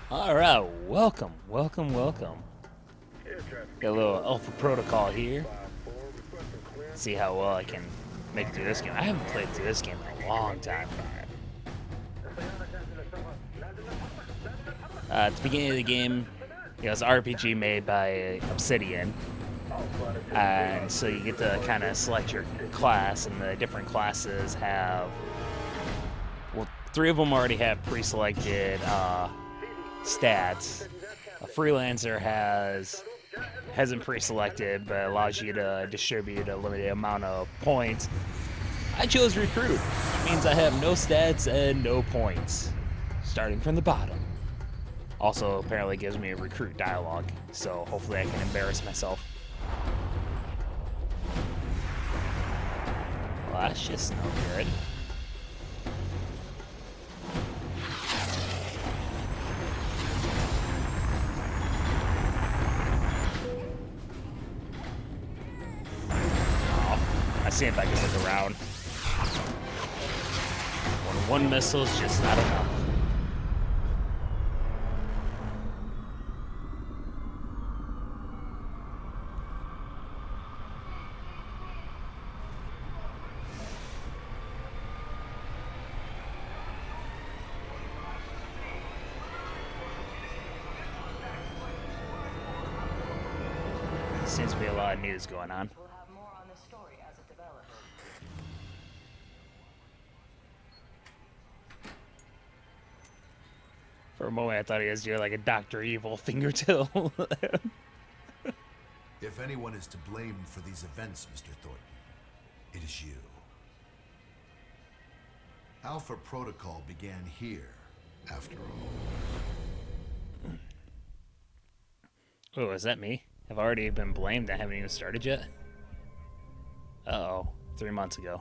Alright, welcome. Got a little Alpha Protocol here. See how well I can make it through this game. I haven't played through this game in a long time. At the beginning of the game, it's an RPG made by Obsidian. And so you get to kind of select your class, and the different classes have. Well, three of them already have pre-selected stats. A freelancer hasn't pre-selected, but allows you to distribute a limited amount of points. I chose recruit, which means I have no stats and no points, starting from the bottom. Also, apparently gives me a recruit dialogue, so hopefully I can embarrass myself. Well, that's just no good. I see if I can look around. One missile's just not enough. Seems to be a lot of news going on. For a moment, I thought he was doing like a Dr. Evil fingertip. If anyone is to blame for these events, Mr. Thornton, it is you. Alpha Protocol began here, after all. Oh, is that me? I've already been blamed. I haven't even started yet. Uh-oh. 3 months ago.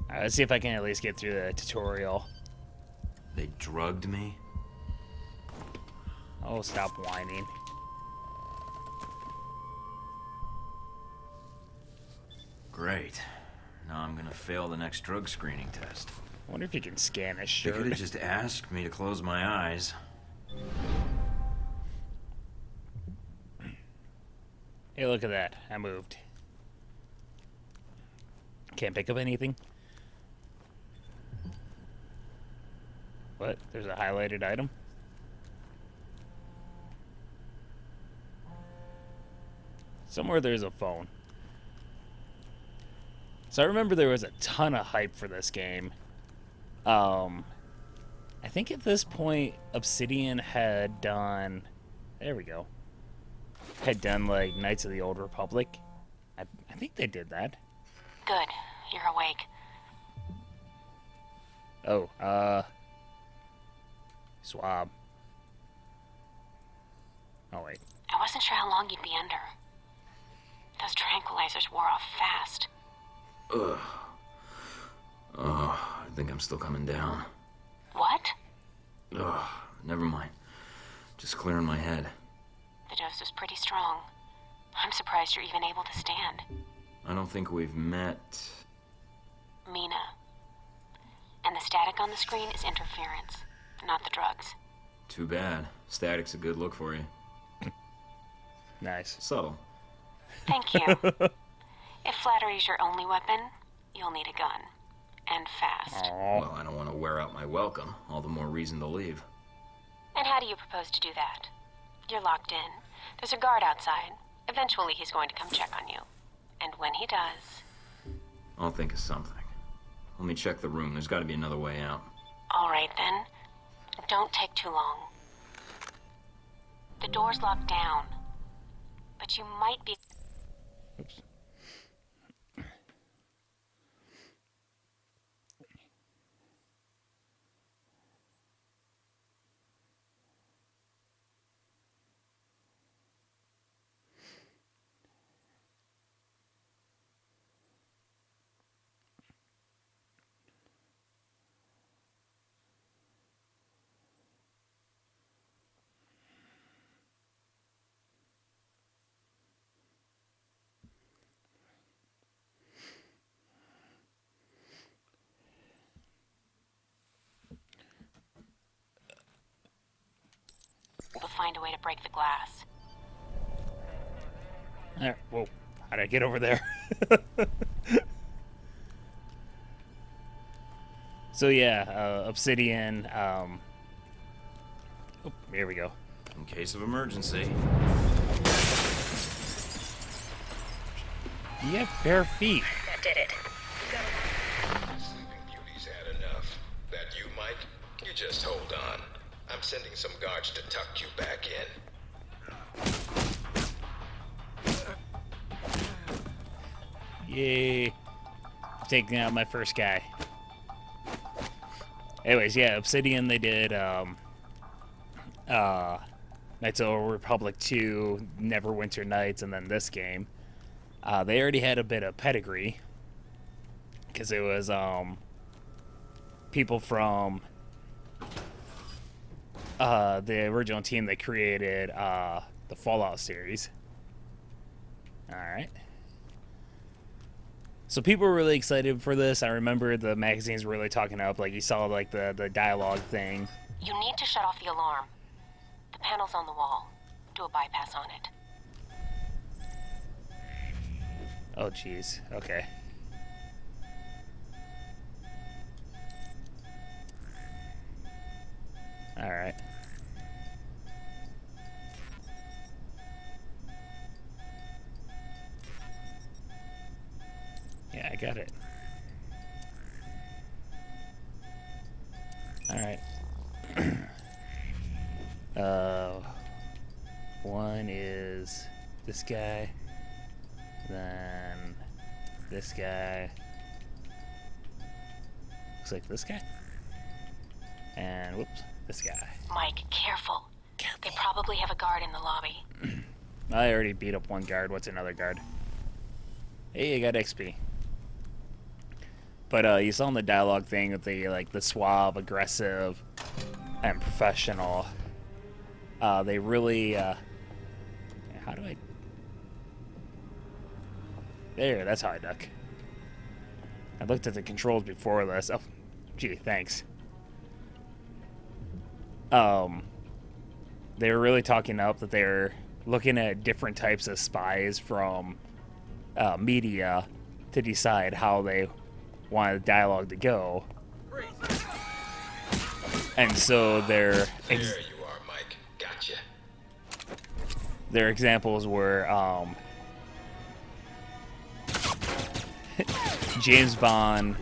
Alright, let's see if I can at least get through the tutorial. They drugged me? Oh, stop whining. Great. Now I'm gonna fail the next drug screening test. I wonder if you can scan a They shirt. could have just asked me to close my eyes. Hey, look at that. I moved. Can't pick up anything? What? There's a highlighted item? Somewhere there's a phone. So I remember there was a ton of hype for this game. I think at this point Obsidian had done... There we go. Had done like Knights of the Old Republic. I think they did that. Good. You're awake. Oh, Swab. Oh, wait. I wasn't sure how long you'd be under. Those tranquilizers wore off fast. Ugh. Oh, I think I'm still coming down. What? Ugh, never mind. Just clearing my head. The dose was pretty strong. I'm surprised you're even able to stand. I don't think we've met. Mina. And the static on the screen is interference, not the drugs. Too bad. Static's a good look for you. Nice. Subtle. Thank you. If flattery's your only weapon, you'll need a gun. And fast. Aww. Well, I don't want to wear out my welcome. All the more reason to leave. And how do you propose to do that? You're locked in. There's a guard outside. Eventually he's going to come check on you. And when he does... I'll think of something. Let me check the room. There's got to be another way out. All right, then. Don't take too long. The door's locked down. But you might be... Oops. We'll find a way to break the glass. Alright, whoa. How did I get over there? So yeah, Obsidian, oh, here we go. In case of emergency. You have bare feet. That did it. Sleeping Beauty's had enough. That you, Mike? You just hold on. I'm sending some guards to tuck you back in. Yay. Taking out my first guy. Anyways, yeah, Obsidian, they did Knights of the Old Republic 2, Neverwinter Nights, and then this game. They already had a bit of pedigree, because it was people from the original team that created the Fallout series. Alright. So people were really excited for this. I remember the magazines were really talking up, like you saw like the dialogue thing. You need to shut off the alarm. The panel's on the wall. Do a bypass on it. Oh jeez. Okay. All right. Yeah, I got it. All right. One is this guy, then this guy. Looks like this guy. And whoops, this guy. Mike, careful. They probably have a guard in the lobby. I already beat up one guard. What's another guard? Hey, I got XP. But you saw in the dialogue thing that the suave, aggressive, and professional. They really how do I? There, that's how I duck. I looked at the controls before this. Oh, gee, thanks. They were really talking up that they're looking at different types of spies from media to decide how they want the dialogue to go. And so There you are, Mike. Gotcha. their examples were James Bond,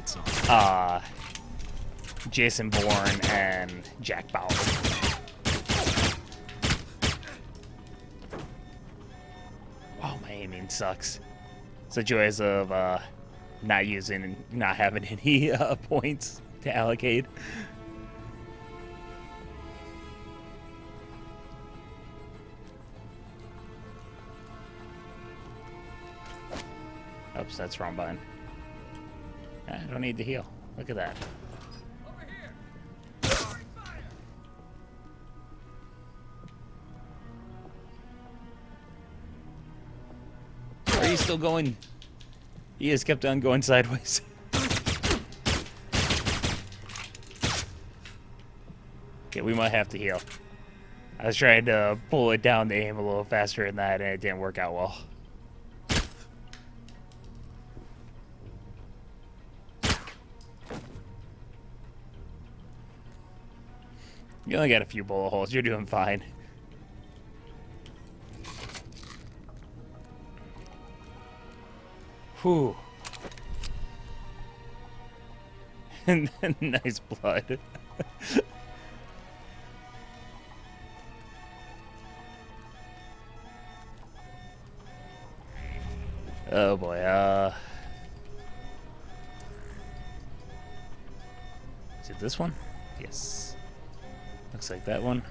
Jason Bourne, and Jack Bauer. Oh, my aiming sucks. It's the joys of not having any points to allocate. Oops, that's wrong button. I don't need to heal. Look at that. Are you still going? He has kept on going sideways. Okay, we might have to heal. I was trying to pull it down to aim a little faster than that, and it didn't work out well. You only got a few bullet holes. You're doing fine. Whew. Nice blood. Oh boy, is it this one? Yes. Looks like that one.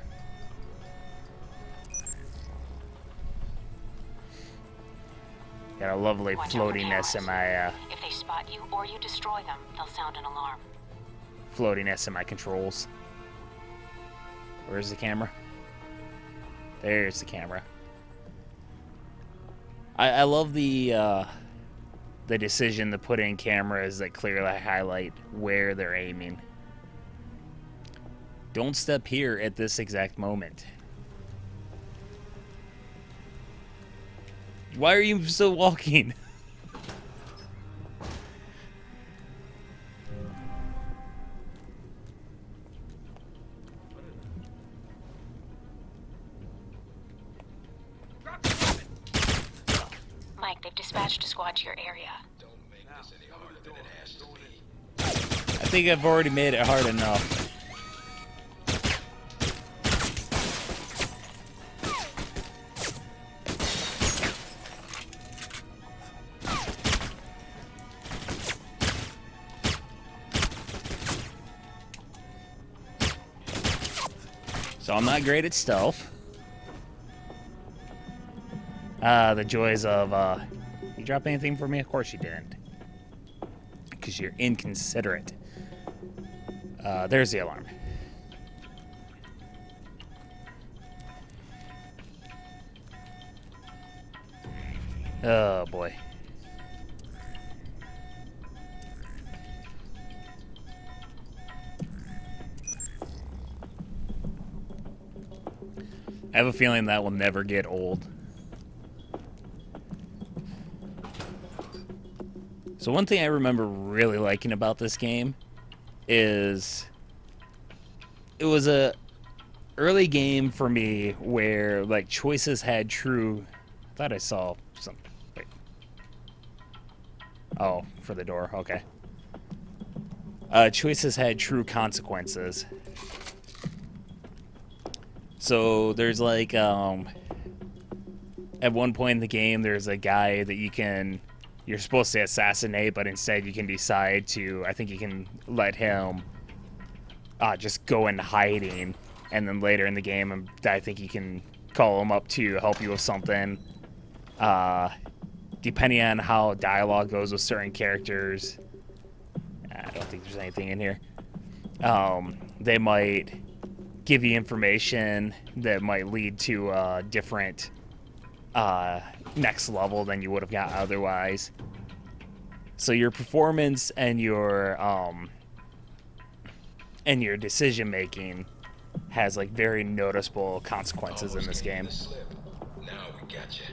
Got a lovely Watch out for floatiness in cameras. my If they spot you or you destroy them, they'll sound an alarm. floatiness in my controls. Where's the camera? There's the camera. I love the decision to put in cameras that clearly highlight where they're aiming. Don't step here at this exact moment. Why are you still walking? Mike, they've dispatched a squad to your area. Don't make this any harder than it has to be. I think I've already made it hard enough. So I'm not great at stealth. The joys of, you drop anything for me? Of course you didn't. Because you're inconsiderate. There's the alarm. Oh, boy. I have a feeling that will never get old. So one thing I remember really liking about this game is it was a early game for me where like choices had true. I thought I saw some. Wait. Oh, for the door. Okay. Choices had true consequences. So there's like at one point in the game there's a guy that you're supposed to assassinate, but instead you can decide to, I think you can let him just go into hiding, and then later in the game I think you can call him up to help you with something. Depending on how dialogue goes with certain characters, I don't think there's anything in here. They might give you information that might lead to a different next level than you would have got otherwise. So your performance and your decision making has like very noticeable consequences in this game. Now we got you.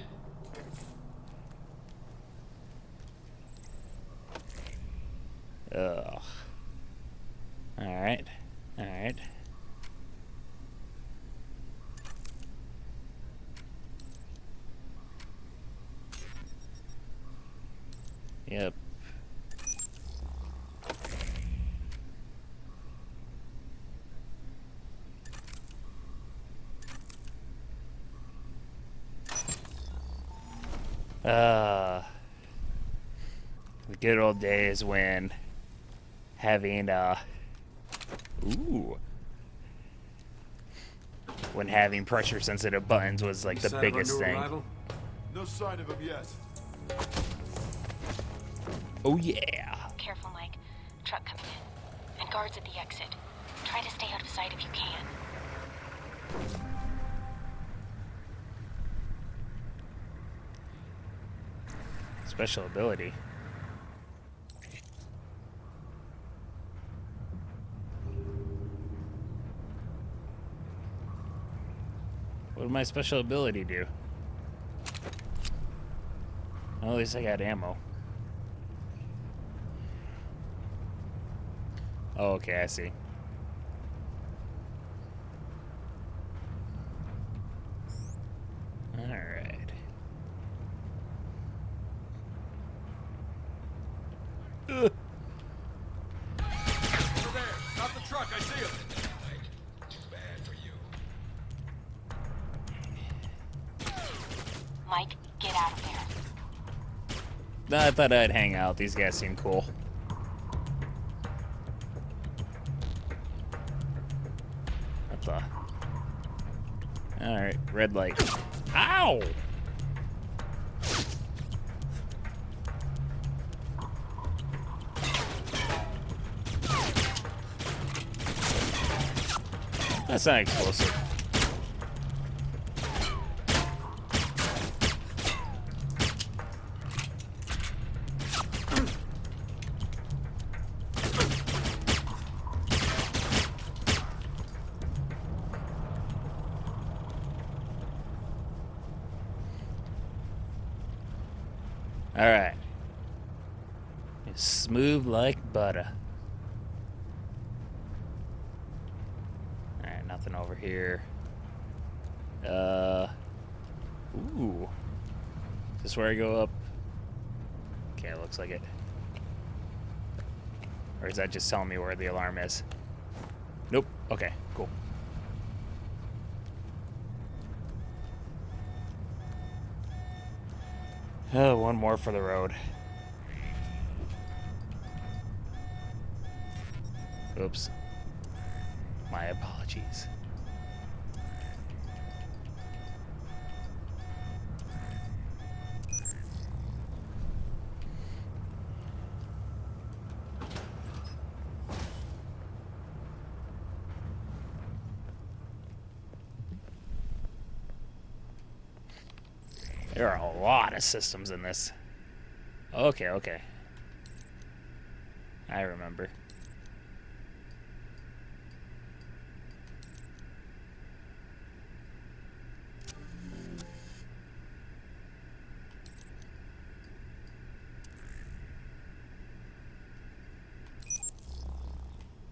Ugh. All right. Yep. The good old days when having when having pressure sensitive buttons was like the biggest thing. No sign of him yet. Oh yeah. Careful, Mike. Truck coming in. And guards at the exit. Try to stay out of sight if you can. Special ability. What did my special ability do? Well, at least I got ammo. Oh, okay, I see. All right. Over there, stop the truck. I see him. Too bad for you. Mike, get out of there. I thought I'd hang out. These guys seem cool. What the? Alright, red light. Ow! That's not explosive. Alright. Smooth like butter. Alright, nothing over here. Ooh. Is this where I go up? Okay, it looks like it. Or is that just telling me where the alarm is? Nope. Okay, cool. Oh, one more for the road. Oops. My apologies. There are a lot of systems in this. Okay, okay. I remember.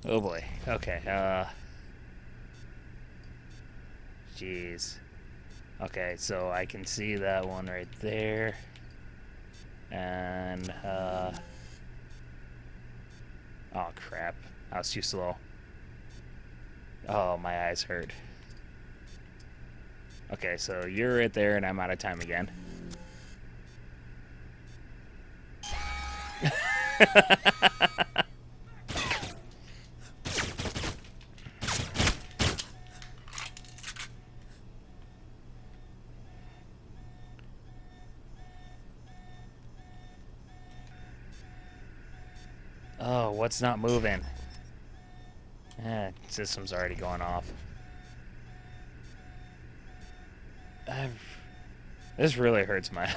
Oh boy. Okay, jeez. Okay, so I can see that one right there. And, oh crap. I was too slow. Oh, my eyes hurt. Okay, so you're right there and I'm out of time again. Oh, what's not moving? System's already going off. This really hurts my...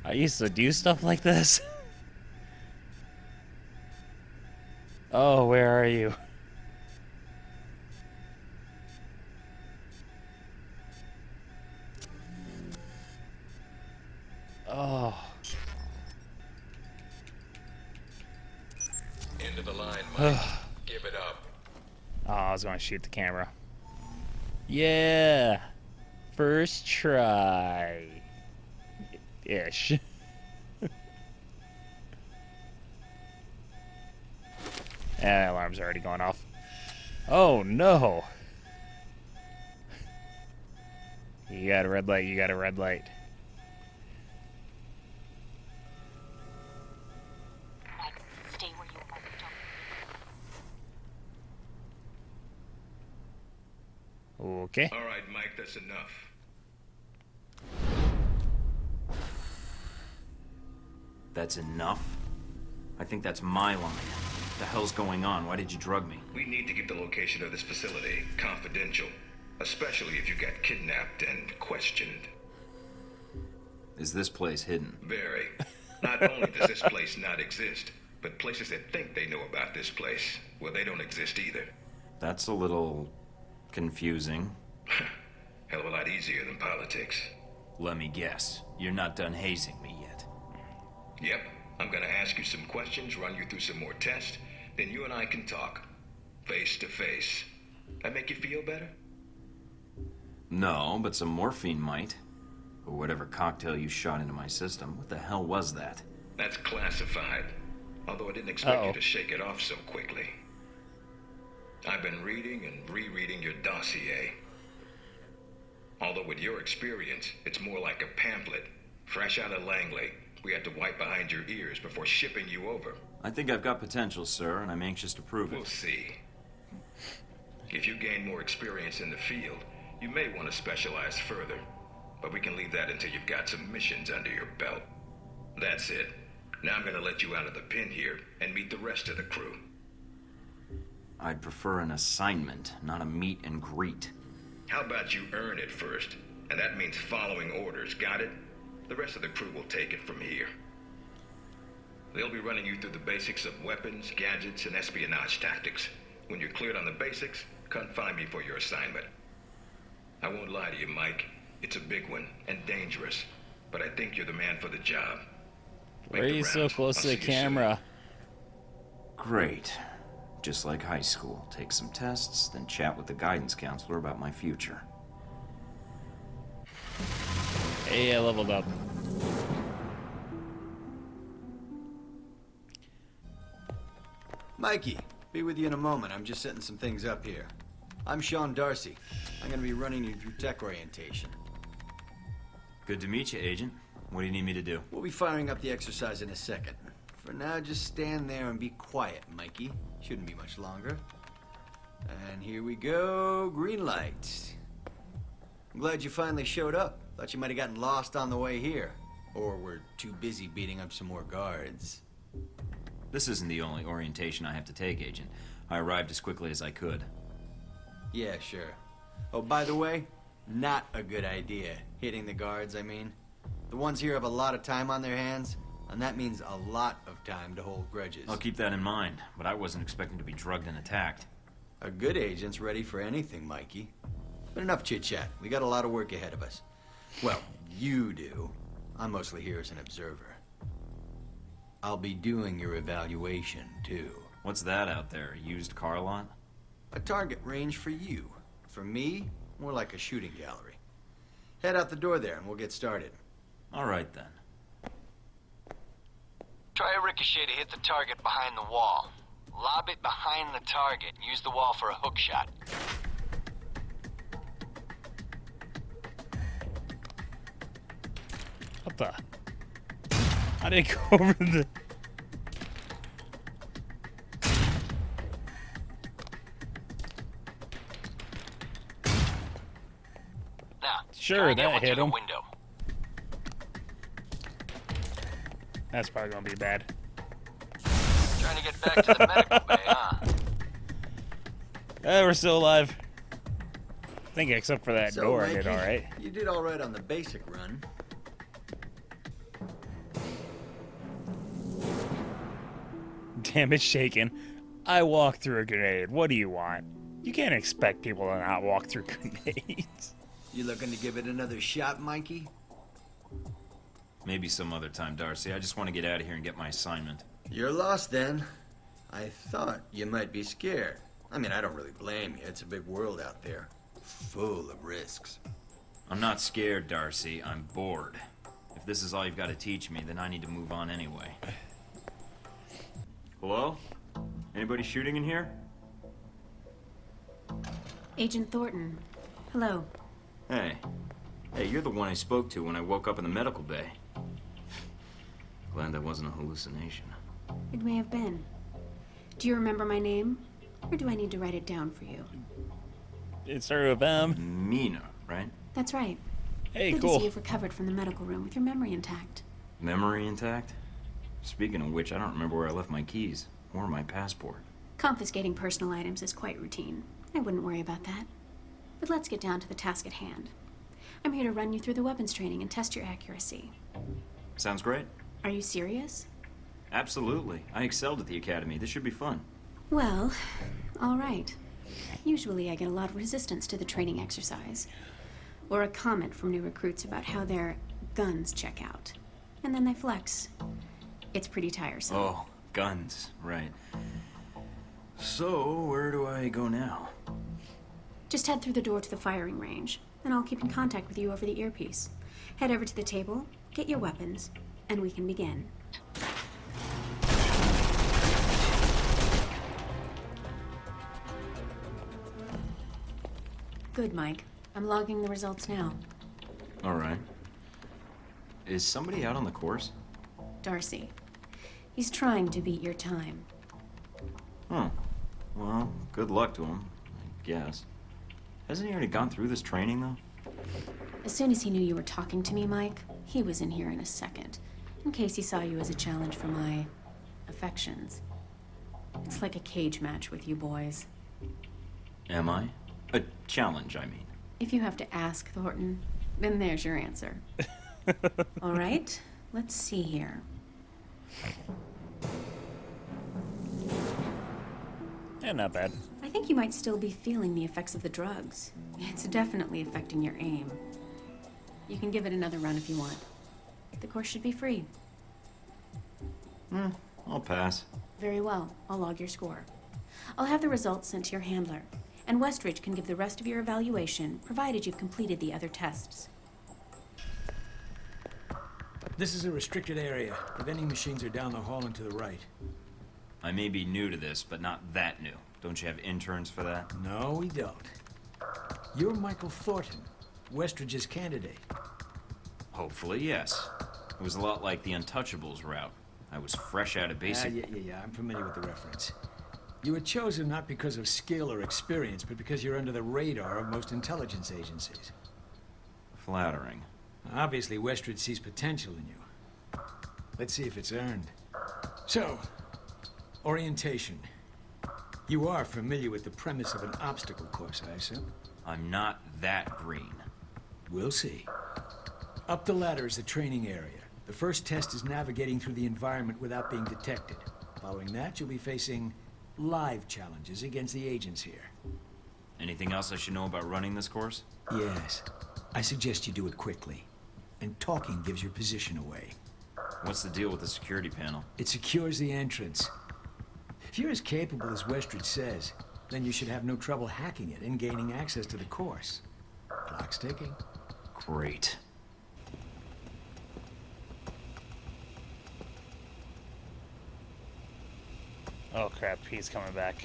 I used to do stuff like this. Oh, where are you? Oh. End of the line, Mike. Give it up. Oh, I was going to shoot the camera. Yeah. First try. Ish. And alarm's already going off. Oh no. You got a red light, you got a red light. Stay where you are. Don't... Okay. All right, Mike, that's enough. That's enough? I think that's my line. What the hell's going on? Why did you drug me? We need to keep the location of this facility confidential, especially if you got kidnapped and questioned. Is this place hidden? Very. Not only does this place not exist, but places that think they know about this place, well, they don't exist either. That's a little... confusing. Hell of a lot easier than politics. Let me guess. You're not done hazing me yet. Yep. I'm gonna ask you some questions, run you through some more tests, then you and I can talk. Face to face. That make you feel better? No, but some morphine might. Or whatever cocktail you shot into my system. What the hell was that? That's classified. Although I didn't expect you to shake it off so quickly. I've been reading and rereading your dossier. Although with your experience, it's more like a pamphlet. Fresh out of Langley. We had to wipe behind your ears before shipping you over. I think I've got potential, sir, and I'm anxious to prove We'll it. see. If you gain more experience in the field, you may want to specialize further. But we can leave that until you've got some missions under your belt. That's it. Now I'm gonna let you out of the pen here and meet the rest of the crew. I'd prefer an assignment, not a meet and greet. How about you earn it first? And that means following orders, got it? The rest of the crew will take it from here. They'll be running you through the basics of weapons, gadgets, and espionage tactics. When you're cleared on the basics, come find me for your assignment. I won't lie to you, Mike. It's a big one and dangerous, but I think you're the man for the job. Why are Make the you so rounds. close I'll to the see you soon. camera? Great. Just like high school. Take some tests, then chat with the guidance counselor about my future. Hey, I leveled up. Mikey, be with you in a moment. I'm just setting some things up here. I'm Sean Darcy. I'm gonna be running you through tech orientation. Good to meet you, Agent. What do you need me to do? We'll be firing up the exercise in a second. For now, just stand there and be quiet, Mikey. Shouldn't be much longer. And here we go, green light. I'm glad you finally showed up. Thought you might have gotten lost on the way here. Or were too busy beating up some more guards. This isn't the only orientation I have to take, Agent. I arrived as quickly as I could. Yeah, sure. Oh, by the way, not a good idea. Hitting the guards, I mean. The ones here have a lot of time on their hands, and that means a lot of time to hold grudges. I'll keep that in mind, but I wasn't expecting to be drugged and attacked. A good agent's ready for anything, Mikey. But enough chit-chat. We got a lot of work ahead of us. Well, you do. I'm mostly here as an observer. I'll be doing your evaluation, too. What's that out there, a used car lot? A target range for you. For me, more like a shooting gallery. Head out the door there and we'll get started. All right, then. Try a ricochet to hit the target behind the wall. Lob it behind the target and use the wall for a hook shot. What the? How did it go over the... Now, Sure, try and get that one hit through the him. window. That's probably gonna be bad. Trying to get back to the medical bay, huh? We're still alive. I think except for that So, door, I did Mikey, alright. You did all right on the basic run. Damn, it's shaking. I walked through a grenade. What do you want? You can't expect people to not walk through grenades. You looking to give it another shot, Mikey? Maybe some other time, Darcy. I just want to get out of here and get my assignment. You're lost then. I thought you might be scared. I mean, I don't really blame you. It's a big world out there. Full of risks. I'm not scared, Darcy. I'm bored. If this is all you've got to teach me, then I need to move on anyway. Hello? Anybody shooting in here? Agent Thornton. Hello. Hey. Hey, you're the one I spoke to when I woke up in the medical bay. Glad that wasn't a hallucination. It may have been. Do you remember my name? Or do I need to write it down for you? It started with M. Mina, right? That's right. Hey, Good to cool. see you've recovered from the medical room with your memory intact. Memory intact? Speaking of which, I don't remember where I left my keys or my passport. Confiscating personal items is quite routine. I wouldn't worry about that. But let's get down to the task at hand. I'm here to run you through the weapons training and test your accuracy. Sounds great. Are you serious? Absolutely. I excelled at the academy. This should be fun. Well, all right. Usually I get a lot of resistance to the training exercise. Or a comment from new recruits about how their guns check out. And then they flex. It's pretty tiresome. Oh, guns. Right. So, where do I go now? Just head through the door to the firing range, and I'll keep in contact with you over the earpiece. Head over to the table, get your weapons, and we can begin. Good, Mike. I'm logging the results now. All right. Is somebody out on the course? Darcy. He's trying to beat your time. Huh. Well, good luck to him, I guess. Hasn't he already gone through this training, though? As soon as he knew you were talking to me, Mike, he was in here in a second. In case he saw you as a challenge for my affections. It's like a cage match with you boys. Am I? A challenge, I mean. If you have to ask, Thornton, then there's your answer. All right, let's see here. Yeah, not bad. I think you might still be feeling the effects of the drugs. It's definitely affecting your aim. You can give it another run if you want. The course should be free. I'll pass. Very well. I'll log your score. I'll have the results sent to your handler, and Westridge can give the rest of your evaluation, provided you've completed the other tests. This is a restricted area. The vending machines are down the hall and to the right. I may be new to this, but not that new. Don't you have interns for that? No, we don't. You're Michael Thornton, Westridge's candidate. Hopefully, yes. It was a lot like the Untouchables route. I was fresh out of basic... Yeah, I'm familiar with the reference. You were chosen not because of skill or experience, but because you're under the radar of most intelligence agencies. Flattering. Obviously, Westridge sees potential in you. Let's see if it's earned. So, orientation. You are familiar with the premise of an obstacle course, I assume? I'm not that green. We'll see. Up the ladder is the training area. The first test is navigating through the environment without being detected. Following that, you'll be facing live challenges against the agents here. Anything else I should know about running this course? Yes. I suggest you do it quickly. And talking gives your position away. What's the deal with the security panel? It secures the entrance. If you're as capable as Westridge says, then you should have no trouble hacking it and gaining access to the course. Clock's ticking. Great. Oh crap, he's coming back.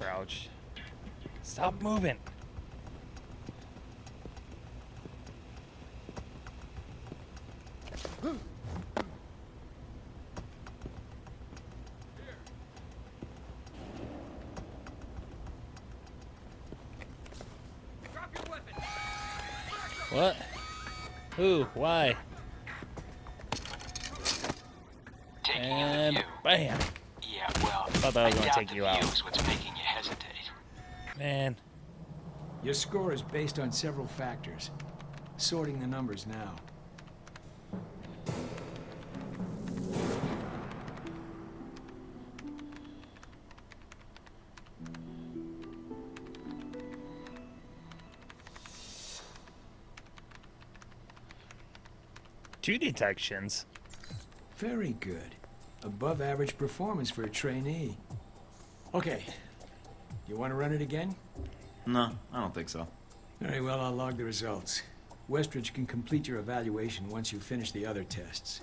Crouch. Stop moving. What? Who? Why? And bam. Yeah, well, Thought that was gonna take you out. Is what's making you hesitate. Man. Your score is based on several factors. Sorting the numbers now. Two detections. Very good. Above average performance for a trainee. Okay. You want to run it again? No, I don't think so. Very well, I'll log the results. Westridge can complete your evaluation once you finish the other tests.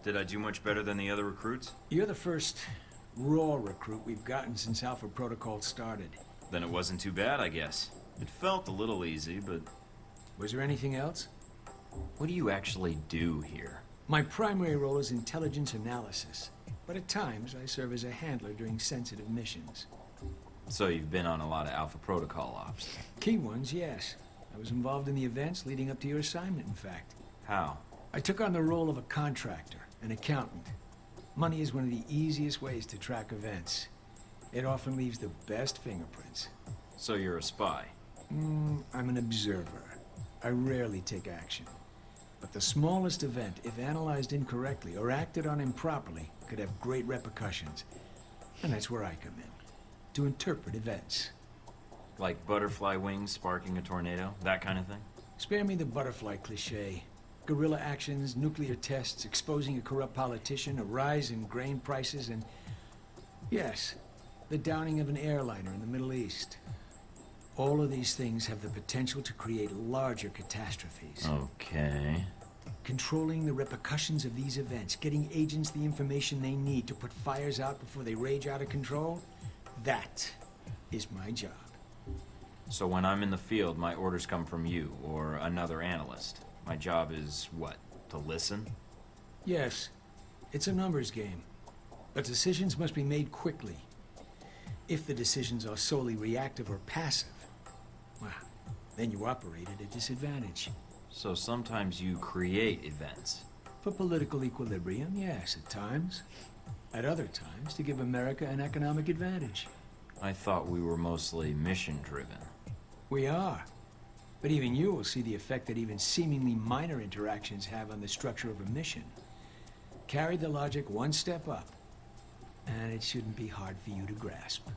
Did I do much better than the other recruits? You're the first raw recruit we've gotten since Alpha Protocol started. Then it wasn't too bad, I guess. It felt a little easy, but... Was there anything else? What do you actually do here? My primary role is intelligence analysis, but at times I serve as a handler during sensitive missions. So you've been on a lot of Alpha Protocol ops. Key ones, yes. I was involved in the events leading up to your assignment, in fact. How? I took on the role of a contractor, an accountant. Money is one of the easiest ways to track events. It often leaves the best fingerprints. So you're a spy? I'm an observer. I rarely take action. But the smallest event, if analyzed incorrectly or acted on improperly, could have great repercussions. And that's where I come in. To interpret events. Like butterfly wings sparking a tornado? That kind of thing? Spare me the butterfly cliché. Guerrilla actions, nuclear tests, exposing a corrupt politician, a rise in grain prices, and... yes, the downing of an airliner in the Middle East. All of these things have the potential to create larger catastrophes. Okay. Controlling the repercussions of these events, getting agents the information they need to put fires out before they rage out of control, that is my job. So when I'm in the field, my orders come from you, or another analyst. My job is, what, to listen? Yes, it's a numbers game. But decisions must be made quickly. If the decisions are solely reactive or passive, well, then you operate at a disadvantage. So sometimes you create events. For political equilibrium, yes, at times. At other times, to give America an economic advantage. I thought we were mostly mission-driven. We are. But even you will see the effect that even seemingly minor interactions have on the structure of a mission. Carry the logic one step up, and it shouldn't be hard for you to grasp.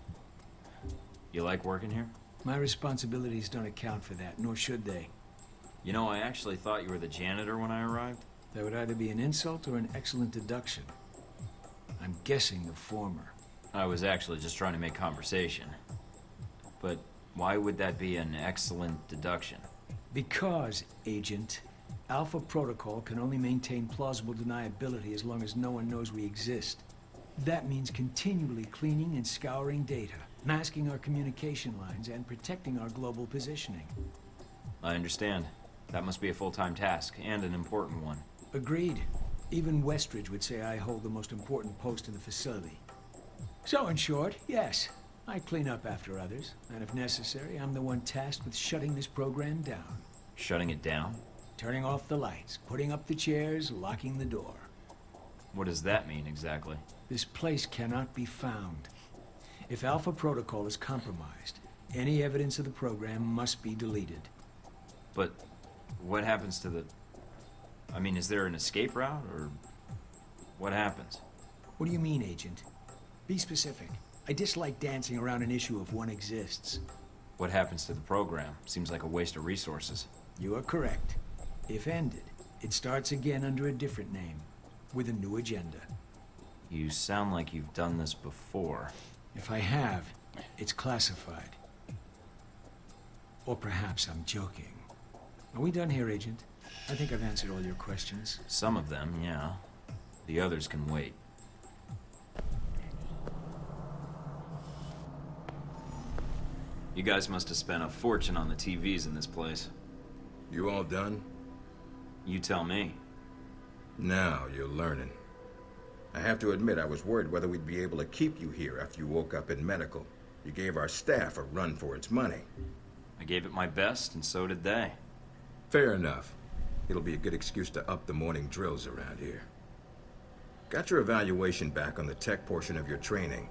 You like working here? My responsibilities don't account for that, nor should they. You know, I actually thought you were the janitor when I arrived. That would either be an insult or an excellent deduction. I'm guessing the former. I was actually just trying to make conversation. But why would that be an excellent deduction? Because, Agent, Alpha Protocol can only maintain plausible deniability as long as no one knows we exist. That means continually cleaning and scouring data, masking our communication lines, and protecting our global positioning. I understand. That must be a full-time task, and an important one. Agreed. Even Westridge would say I hold the most important post in the facility. So, in short, yes, I clean up after others, and if necessary, I'm the one tasked with shutting this program down. Shutting it down? Turning off the lights, putting up the chairs, locking the door. What does that mean, exactly? This place cannot be found. If Alpha Protocol is compromised, any evidence of the program must be deleted. But what happens to the... I mean, is there an escape route, or what happens? What do you mean, Agent? Be specific. I dislike dancing around an issue if one exists. What happens to the program? Seems like a waste of resources. You are correct. If ended, it starts again under a different name, with a new agenda. You sound like you've done this before. If I have, it's classified. Or perhaps I'm joking. Are we done here, Agent? I think I've answered all your questions. Some of them, yeah. The others can wait. You guys must have spent a fortune on the TVs in this place. You all done? You tell me. Now you're learning. I have to admit, I was worried whether we'd be able to keep you here after you woke up in medical. You gave our staff a run for its money. I gave it my best, and so did they. Fair enough. It'll be a good excuse to up the morning drills around here. Got your evaluation back on the tech portion of your training.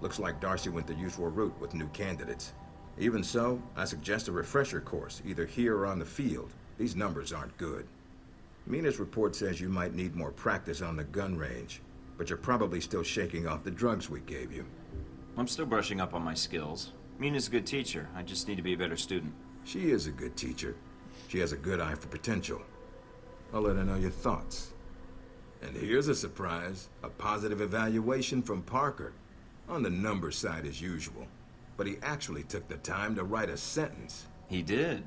Looks like Darcy went the usual route with new candidates. Even so, I suggest a refresher course, either here or on the field. These numbers aren't good. Mina's report says you might need more practice on the gun range, but you're probably still shaking off the drugs we gave you. I'm still brushing up on my skills. Mina's a good teacher. I just need to be a better student. She is a good teacher. She has a good eye for potential. I'll let her know your thoughts. And here's a surprise, a positive evaluation from Parker. On the number side as usual, but he actually took the time to write a sentence. He did?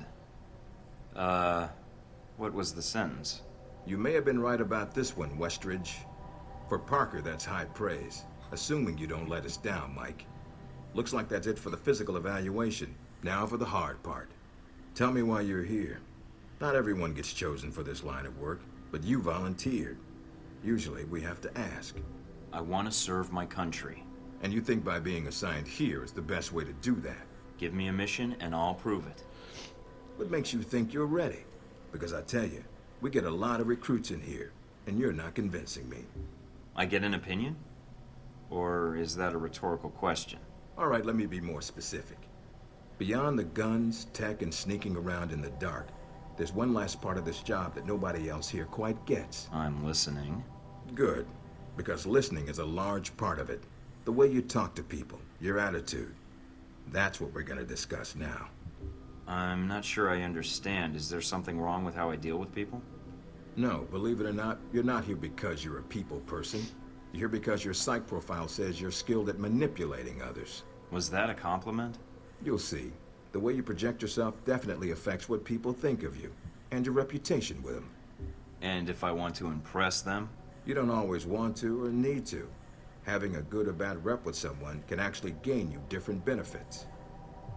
What was the sentence? You may have been right about this one, Westridge. For Parker, that's high praise, assuming you don't let us down, Mike. Looks like that's it for the physical evaluation. Now for the hard part. Tell me why you're here. Not everyone gets chosen for this line of work, but you volunteered. Usually we have to ask. I want to serve my country. And you think by being assigned here is the best way to do that? Give me a mission and I'll prove it. What makes you think you're ready? Because I tell you, we get a lot of recruits in here, and you're not convincing me. I get an opinion? Or is that a rhetorical question? All right, let me be more specific. Beyond the guns, tech, and sneaking around in the dark, there's one last part of this job that nobody else here quite gets. I'm listening. Good, because listening is a large part of it. The way you talk to people, your attitude. That's what we're going to discuss now. I'm not sure I understand. Is there something wrong with how I deal with people? No, believe it or not, you're not here because you're a people person. You're here because your psych profile says you're skilled at manipulating others. Was that a compliment? You'll see. The way you project yourself definitely affects what people think of you, and your reputation with them. And if I want to impress them? You don't always want to or need to. Having a good or bad rep with someone can actually gain you different benefits.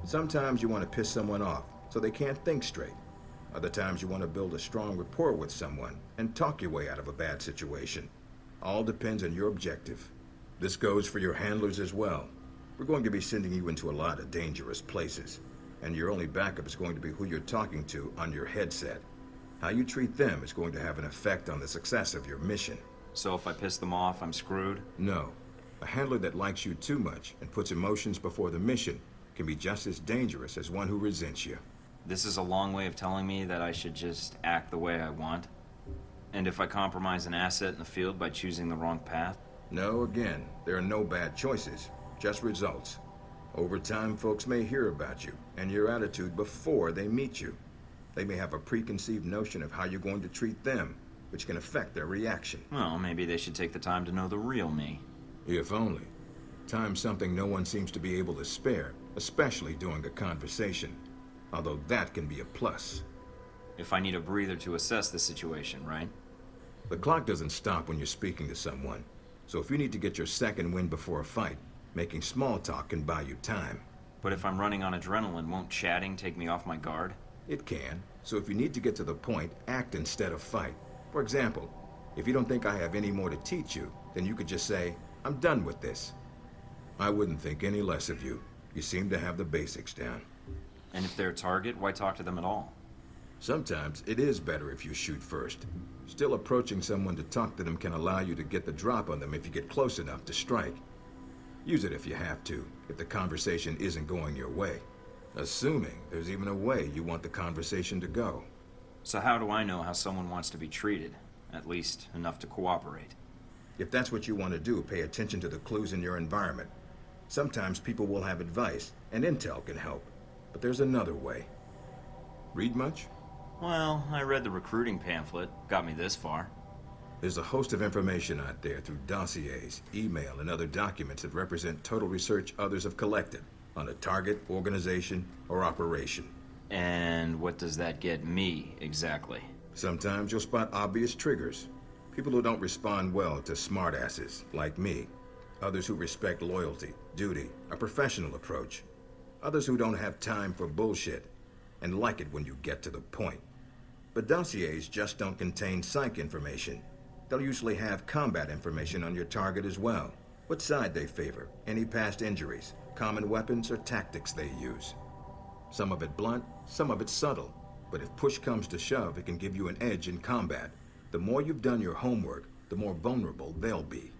Sometimes you want to piss someone off so they can't think straight. Other times you want to build a strong rapport with someone and talk your way out of a bad situation. All depends on your objective. This goes for your handlers as well. We're going to be sending you into a lot of dangerous places, and your only backup is going to be who you're talking to on your headset. How you treat them is going to have an effect on the success of your mission. So if I piss them off, I'm screwed? No. A handler that likes you too much and puts emotions before the mission can be just as dangerous as one who resents you. This is a long way of telling me that I should just act the way I want? And if I compromise an asset in the field by choosing the wrong path? No, again, there are no bad choices, just results. Over time, folks may hear about you and your attitude before they meet you. They may have a preconceived notion of how you're going to treat them, which can affect their reaction. Well, maybe they should take the time to know the real me. If only. Time's something no one seems to be able to spare, especially during a conversation. Although that can be a plus. If I need a breather to assess the situation, right? The clock doesn't stop when you're speaking to someone. So if you need to get your second win before a fight, making small talk can buy you time. But if I'm running on adrenaline, won't chatting take me off my guard? It can. So if you need to get to the point, act instead of fight. For example, if you don't think I have any more to teach you, then you could just say, I'm done with this. I wouldn't think any less of you. You seem to have the basics down. And if they're a target, why talk to them at all? Sometimes it is better if you shoot first. Still, approaching someone to talk to them can allow you to get the drop on them if you get close enough to strike. Use it if you have to, if the conversation isn't going your way. Assuming there's even a way you want the conversation to go. So how do I know how someone wants to be treated? At least enough to cooperate. If that's what you want to do, pay attention to the clues in your environment. Sometimes people will have advice, and intel can help. But there's another way. Read much? Well, I read the recruiting pamphlet. Got me this far. There's a host of information out there through dossiers, email, and other documents that represent total research others have collected on a target, organization, or operation. And what does that get me, exactly? Sometimes you'll spot obvious triggers. People who don't respond well to smartasses, like me. Others who respect loyalty, duty, a professional approach. Others who don't have time for bullshit, and like it when you get to the point. But dossiers just don't contain psych information. They'll usually have combat information on your target as well. What side they favor, any past injuries, common weapons or tactics they use. Some of it blunt, some of it subtle. But if push comes to shove, it can give you an edge in combat. The more you've done your homework, the more vulnerable they'll be.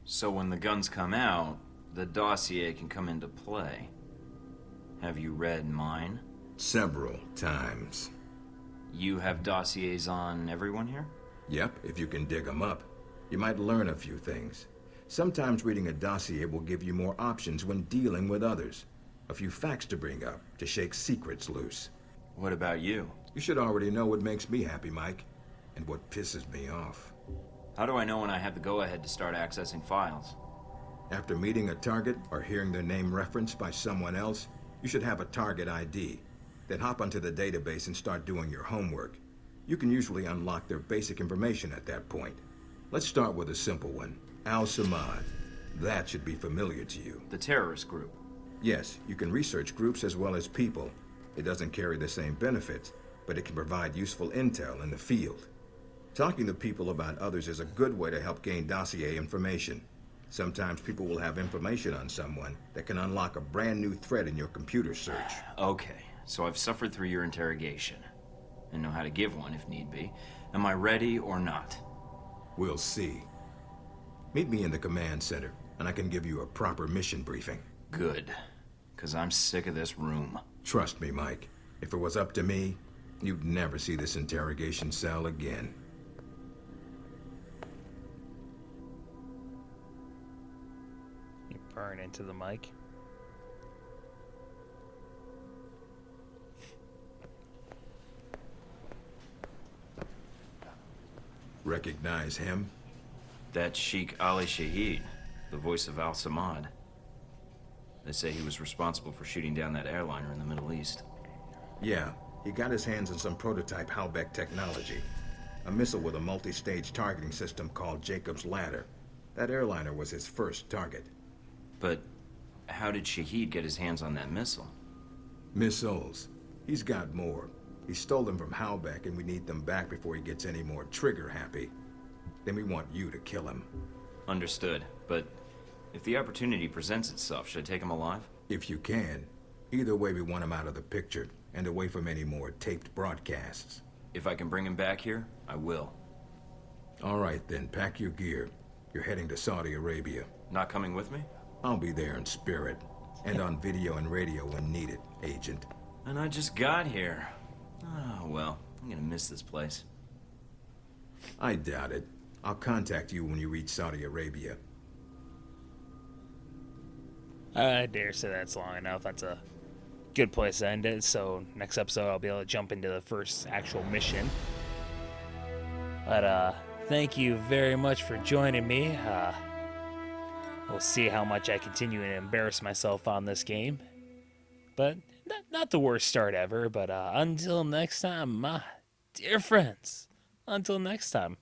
So when the guns come out, the dossier can come into play. Have you read mine? Several times. You have dossiers on everyone here? Yep, if you can dig them up. You might learn a few things. Sometimes reading a dossier will give you more options when dealing with others. A few facts to bring up, to shake secrets loose. What about you? You should already know what makes me happy, Mike. And what pisses me off. How do I know when I have the go-ahead to start accessing files? After meeting a target or hearing their name referenced by someone else, you should have a target ID. Then hop onto the database and start doing your homework. You can usually unlock their basic information at that point. Let's start with a simple one. Al-Samad. That should be familiar to you. The terrorist group. Yes, you can research groups as well as people. It doesn't carry the same benefits, but it can provide useful intel in the field. Talking to people about others is a good way to help gain dossier information. Sometimes people will have information on someone that can unlock a brand new thread in your computer search. Okay, so I've suffered through your interrogation and know how to give one if need be. Am I ready or not? We'll see. Meet me in the command center, and I can give you a proper mission briefing. Good, because I'm sick of this room. Trust me, Mike. If it was up to me, you'd never see this interrogation cell again. You burn into the mic. Recognize him? That's Sheikh Ali Shaheed, the voice of Al-Samad. They say he was responsible for shooting down that airliner in the Middle East. Yeah, he got his hands on some prototype Halbeck technology. A missile with a multi-stage targeting system called Jacob's Ladder. That airliner was his first target. But how did Shaheed get his hands on that missile? Missiles. He's got more. He stole them from Halbeck, and we need them back before he gets any more trigger-happy. Then we want you to kill him. Understood, but If the opportunity presents itself, should I take him alive? If you can. Either way, we want him out of the picture, and away from any more taped broadcasts. If I can bring him back here, I will. All right, then, pack your gear. You're heading to Saudi Arabia. Not coming with me? I'll be there in spirit, and on video and radio when needed, Agent. And I just got here. Oh, well, I'm gonna miss this place. I doubt it. I'll contact you when you reach Saudi Arabia. I dare say that's long enough. That's a good place to end it. So next episode, I'll be able to jump into the first actual mission. But thank you very much for joining me. We'll see how much I continue to embarrass myself on this game. But not the worst start ever. But until next time, my dear friends. Until next time.